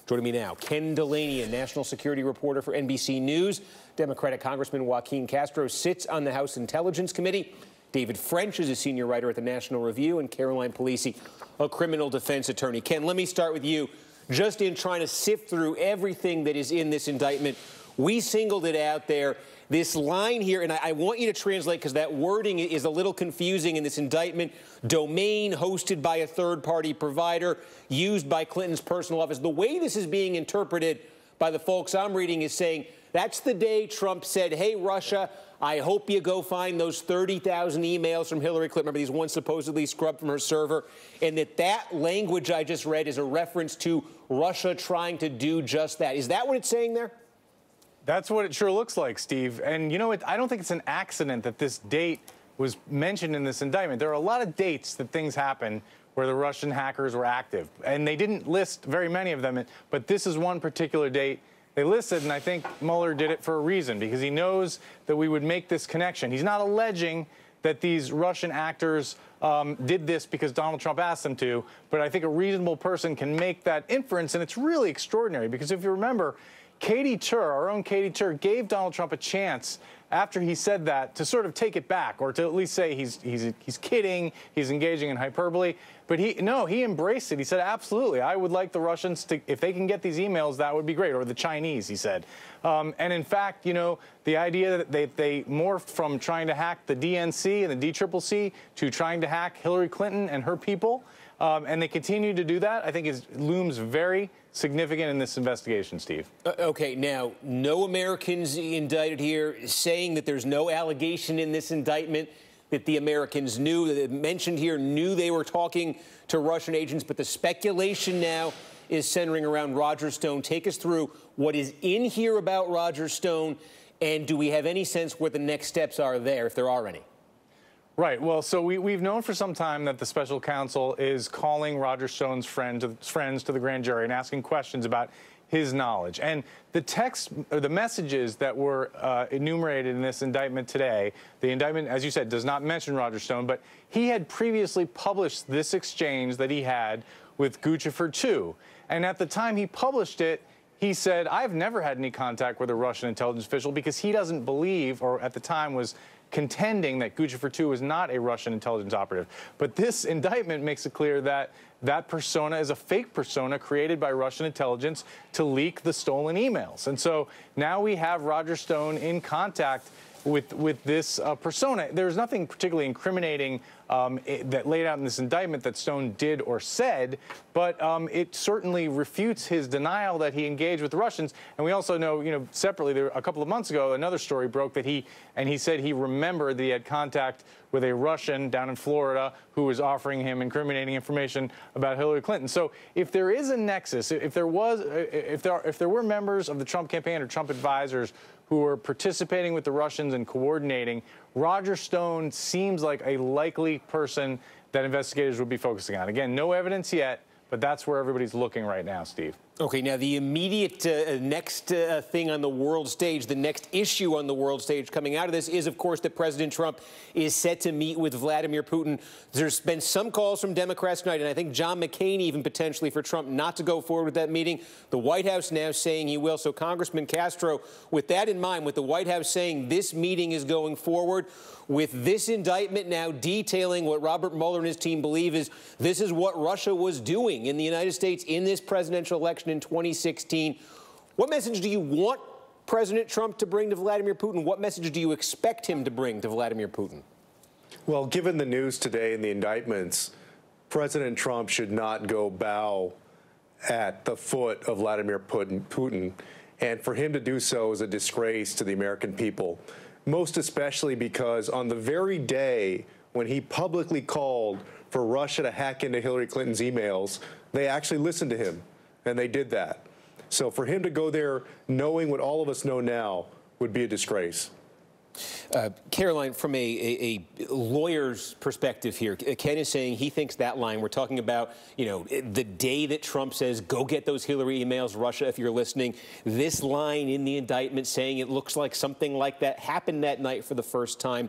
Joining me now, Ken Delaney, a national security reporter for NBC News. Democratic Congressman Joaquin Castro sits on the House Intelligence Committee. David French is a senior writer at the National Review, and Caroline Polisi, a criminal defense attorney. Ken, let me start with you. Just in trying to sift through everything that is in this indictment, we singled it out there. This line here, and I want you to translate because that wording is a little confusing in this indictment. Domain hosted by a third-party provider, used by Clinton's personal office. The way this is being interpreted by the folks I'm reading is saying that's the day Trump said, hey, Russia, I hope you go find those 30,000 emails from Hillary Clinton. Remember, these ones supposedly scrubbed from her server. And that language I just read is a reference to Russia trying to do just that. Is that what it's saying there? That's what it sure looks like, Steve. And, you know, I don't think it's an accident that this date was mentioned in this indictment. There are a lot of dates that things happen where the Russian hackers were active. And they didn't list very many of them, but this is one particular date they listed, and I think Mueller did it for a reason, because he knows that we would make this connection. He's not alleging that these Russian actors did this because Donald Trump asked them to, but I think a reasonable person can make that inference, and it's really extraordinary, because if you remember, Katie Tur, our own Katie Tur, gave Donald Trump a chance after he said that to sort of take it back, or to at least say he's kidding, he's engaging in hyperbole. But he embraced it. He said, absolutely, I would like the Russians to, if they can get these emails, that would be great, or the Chinese, he said. And in fact, you know, the idea that they morphed from trying to hack the DNC and the DCCC to trying to hack Hillary Clinton and her people, and they continue to do that, I think looms very significant in this investigation, Steve. Okay, now, no Americans indicted here, saying that there's no allegation in this indictment that the Americans knew, that mentioned here, knew they were talking to Russian agents, but the speculation now is centering around Roger Stone. Take us through what is in here about Roger Stone, and do we have any sense what the next steps are there, if there are any? Right. Well, so we've known for some time that the special counsel is calling Roger Stone's friends to the grand jury and asking questions about his knowledge. And the text, or the messages that were enumerated in this indictment today, the indictment, as you said, does not mention Roger Stone, but he had previously published this exchange that he had with Guccifer II. And at the time he published it, he said, I've never had any contact with a Russian intelligence official, because he doesn't believe, or at the time was contending, that Guccifer II was not a Russian intelligence operative. But this indictment makes it clear that that persona is a fake persona created by Russian intelligence to leak the stolen emails. And so now we have Roger Stone in contact with this persona. There's nothing particularly incriminating that laid out in this indictment that Stone did or said, but it certainly refutes his denial that he engaged with the Russians. And we also know, you know, separately, a couple of months ago, another story broke that he said he remembered that he had contact with a Russian down in Florida who was offering him incriminating information about Hillary Clinton. So if there is a nexus, if there were members of the Trump campaign or Trump advisors who were participating with the Russians and coordinating, Roger Stone seems like a likely person that investigators would be focusing on. Again, no evidence yet, but that's where everybody's looking right now, Steve. Okay, now the immediate next thing on the world stage, the next issue on the world stage coming out of this is, of course, that President Trump is set to meet with Vladimir Putin. There's been some calls from Democrats tonight, and I think John McCain even potentially for Trump not to go forward with that meeting. The White House now saying he will. So, Congressman Castro, with that in mind, with the White House saying this meeting is going forward, with this indictment now detailing what Robert Mueller and his team believe is this is what Russia was doing in the United States in this presidential election in 2016. What message do you want President Trump to bring to Vladimir Putin? What message do you expect him to bring to Vladimir Putin? Well, given the news today and the indictments, President Trump should not go bow at the foot of Vladimir Putin. And for him to do so is a disgrace to the American people, most especially because on the very day when he publicly called for Russia to hack into Hillary Clinton's emails, they actually listened to him, and they did that. So for him to go there knowing what all of us know now would be a disgrace. Caroline, from a lawyer's perspective here, Ken is saying he thinks that line we're talking about, you know, the day that Trump says, go get those Hillary emails, Russia, if you're listening, this line in the indictment saying it looks like something like that happened that night for the first time.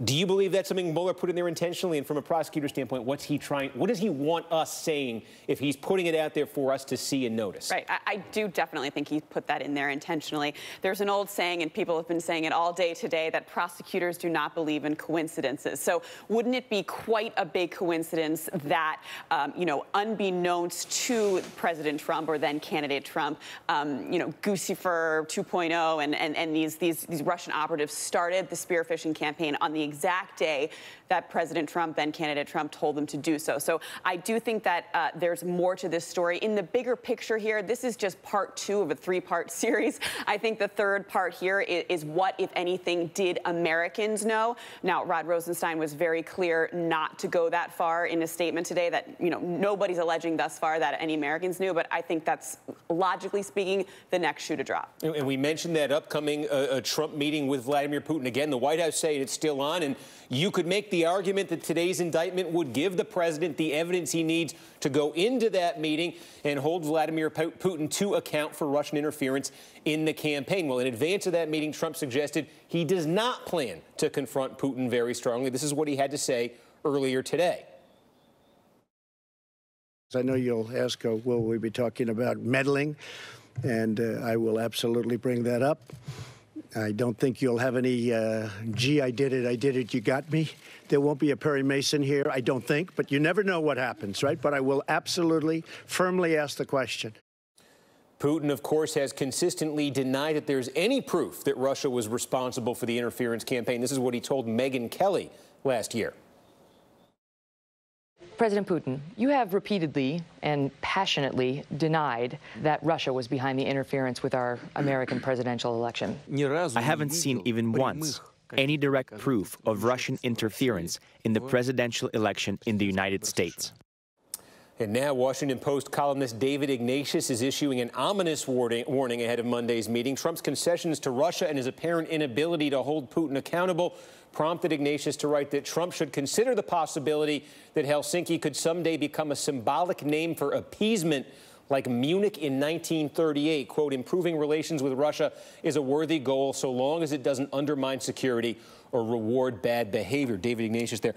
Do you believe that's something Mueller put in there intentionally? And from a prosecutor standpoint, what does he want us saying if he's putting it out there for us to see and notice? Right. I do definitely think he put that in there intentionally. There's an old saying, and people have been saying it all day today, that prosecutors do not believe in coincidences. So wouldn't it be quite a big coincidence that, unbeknownst to President Trump or then candidate Trump, Guccifer 2.0 and these Russian operatives started the spearfishing campaign on the exact day that President Trump, then candidate Trump, told them to do so. So I do think that there's more to this story. In the bigger picture here, this is just part 2 of a 3-part series. I think the third part here is what, if anything, did Americans know? Now, Rod Rosenstein was very clear not to go that far in a statement today that, nobody's alleging thus far that any Americans knew, but I think that's, logically speaking, the next shoe to drop. And we mentioned that upcoming Trump meeting with Vladimir Putin. Again, the White House saying it's still on, and you could make the argument that today's indictment would give the president the evidence he needs to go into that meeting and hold Vladimir Putin to account for Russian interference in the campaign. Well, in advance of that meeting, Trump suggested he does not plan to confront Putin very strongly. This is what he had to say earlier today. I know you'll ask, will we be talking about meddling? And I will absolutely bring that up. I don't think you'll have any, gee, I did it, you got me. There won't be a Perry Mason here, I don't think, but you never know what happens, right? But I will absolutely, firmly ask the question. Putin, of course, has consistently denied that there's any proof that Russia was responsible for the interference campaign. This is what he told Megyn Kelly last year. President Putin, you have repeatedly and passionately denied that Russia was behind the interference with our American presidential election. I haven't seen even once any direct proof of Russian interference in the presidential election in the United States. And now Washington Post columnist David Ignatius is issuing an ominous warning ahead of Monday's meeting. Trump's concessions to Russia and his apparent inability to hold Putin accountable prompted Ignatius to write that Trump should consider the possibility that Helsinki could someday become a symbolic name for appeasement like Munich in 1938. Quote, improving relations with Russia is a worthy goal so long as it doesn't undermine security or reward bad behavior. David Ignatius there.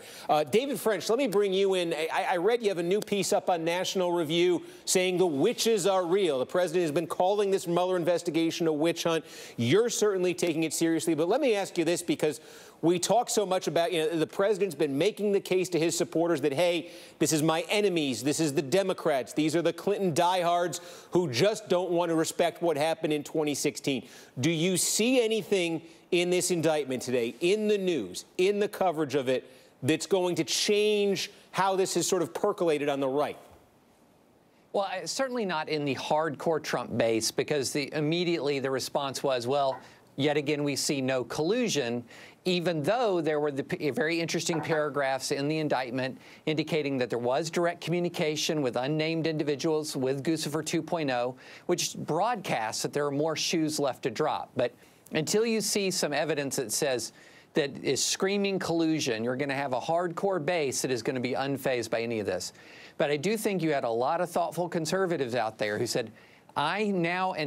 David French, let me bring you in. I read you have a new piece up on National Review saying the witches are real. The president has been calling this Mueller investigation a witch hunt. You're certainly taking it seriously. But let me ask you this, because we talk so much about, the president's been making the case to his supporters that, hey, this is my enemies. This is the Democrats. These are the Clinton diehards who just don't want to respect what happened in 2016. Do you see anything in this indictment today, in the news, in the coverage of it, that's going to change how this has sort of percolated on the right? Well, certainly not in the hardcore Trump base, because immediately the response was, well, yet again, we see no collusion, even though there were the very interesting paragraphs in the indictment indicating that there was direct communication with unnamed individuals with Guccifer 2.0, which broadcasts that there are more shoes left to drop. But until you see some evidence that says that is screaming collusion, you're going to have a hardcore base that is going to be unfazed by any of this. But I do think you had a lot of thoughtful conservatives out there who said, and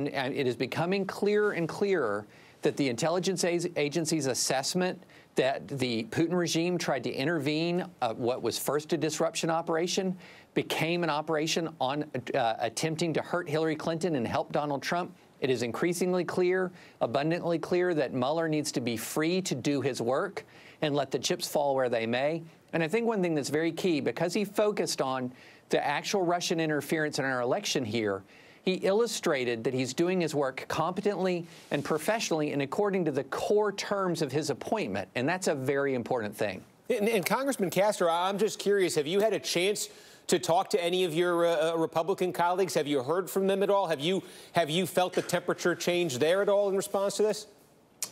it is becoming clearer and clearer that the intelligence agency's assessment that the Putin regime tried to intervene, what was first a disruption operation, became an operation on attempting to hurt Hillary Clinton and help Donald Trump. It is increasingly clear, abundantly clear, that Mueller needs to be free to do his work and let the chips fall where they may. And I think one thing that's very key, because he focused on the actual Russian interference in our election here, he illustrated that he's doing his work competently and professionally and according to the core terms of his appointment. And that's a very important thing. And Congressman Castro, I'm just curious, have you had a chance to talk to any of your Republican colleagues? Have you heard from them at all? Have you felt the temperature change there at all in response to this?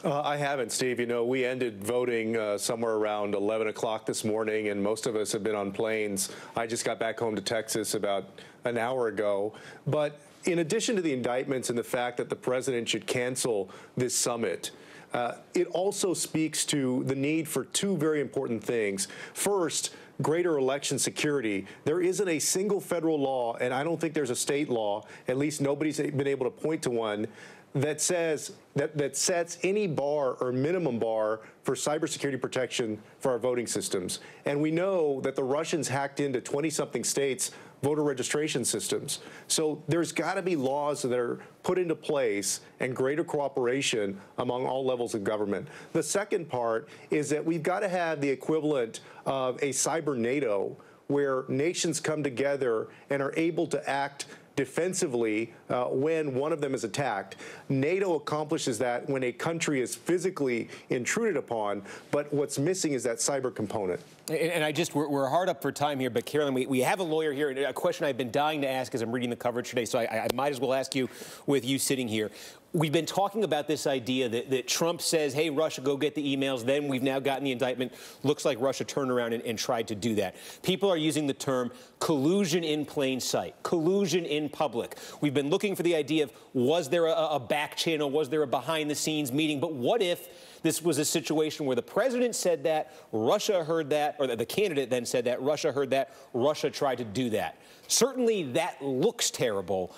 I haven't, Steve. We ended voting somewhere around 11 o'clock this morning, and most of us have been on planes. I just got back home to Texas about an hour ago. But in addition to the indictments and the fact that the president should cancel this summit, it also speaks to the need for two very important things. First, greater election security. There isn't a single federal law, and I don't think there's a state law, at least nobody's been able to point to one, that says that sets any bar or minimum bar for cybersecurity protection for our voting systems. And we know that the Russians hacked into 20-something states' voter registration systems. So there's got to be laws that are put into place and greater cooperation among all levels of government. The second part is that we've got to have the equivalent of a cyber NATO, where nations come together and are able to act defensively when one of them is attacked. NATO accomplishes that when a country is physically intruded upon, but what's missing is that cyber component. And we're hard up for time here, but Carolyn, we have a lawyer here, and a question I've been dying to ask as I'm reading the coverage today, so I might as well ask you with you sitting here. We've been talking about this idea that Trump says, hey, Russia, go get the emails. Then we've now gotten the indictment. Looks like Russia turned around and tried to do that. People are using the term collusion in plain sight, collusion in public. We've been looking for the idea of, was there a back channel? Was there a behind-the-scenes meeting? But what if this was a situation where the president said that, Russia heard that, or the candidate then said that, Russia heard that, Russia tried to do that? Certainly that looks terrible.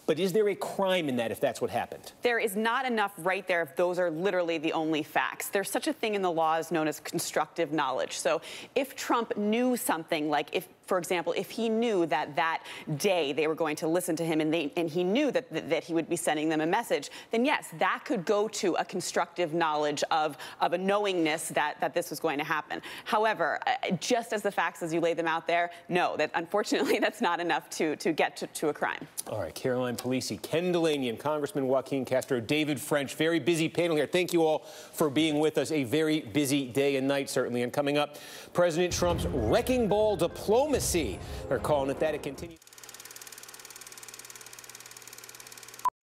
But is there a crime in that if that's what happened? There is not enough right there if those are literally the only facts. There's such a thing in the law as known as constructive knowledge. So if Trump knew something, like if, for example, if he knew that that day they were going to listen to him and he knew that he would be sending them a message, then yes, that could go to a constructive knowledge of a knowingness that this was going to happen. However, just as the facts as you lay them out there, no, that unfortunately that's not enough to get to a crime. All right, Caroline Polisi, Ken Delaney, and Congressman Joaquin Castro, David French, very busy panel here. Thank you all for being with us. A very busy day and night, certainly. And coming up, President Trump's wrecking ball diplomacy. They're calling it that. It continues.